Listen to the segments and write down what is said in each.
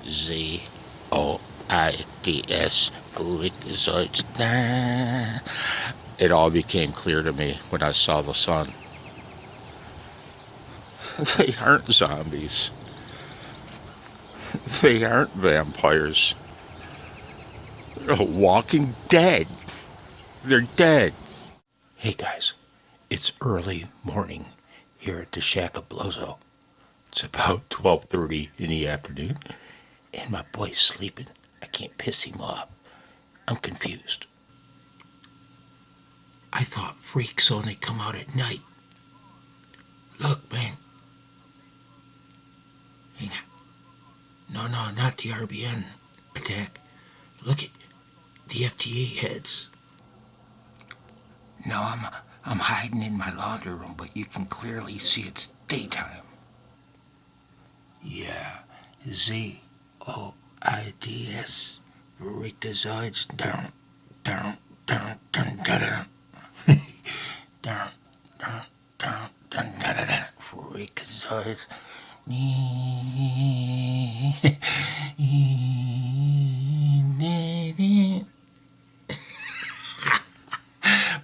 Zoids, Freakazoids. It all became clear to me when I saw the sun. They aren't zombies. They aren't vampires. They're walking dead. They're dead. Hey guys, it's early morning here at the Shack of Blozo. It's about 12:30 in the afternoon, and my boy's sleeping. I can't piss him off. I'm confused. I thought freaks only come out at night. Look, man. Hang on. No, not the RBN attack. Look at the FT8 heads. No, I'm hiding in my laundry room, but you can clearly see it's daytime. Yeah, Zoids, Freakazoids, down, Freakazoids.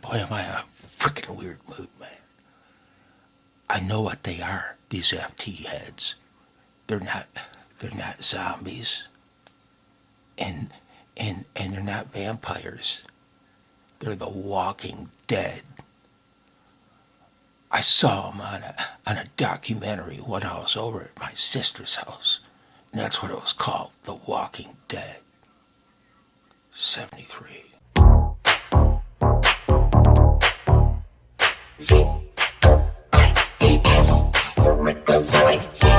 Boy, am I in a freaking weird mood, man. I know what they are, these FT heads. They're not zombies. And they're not vampires. They're the walking dead. I saw them on a documentary when I was over at my sister's house. And that's what it was called, The Walking Dead. 73. Freakazoids.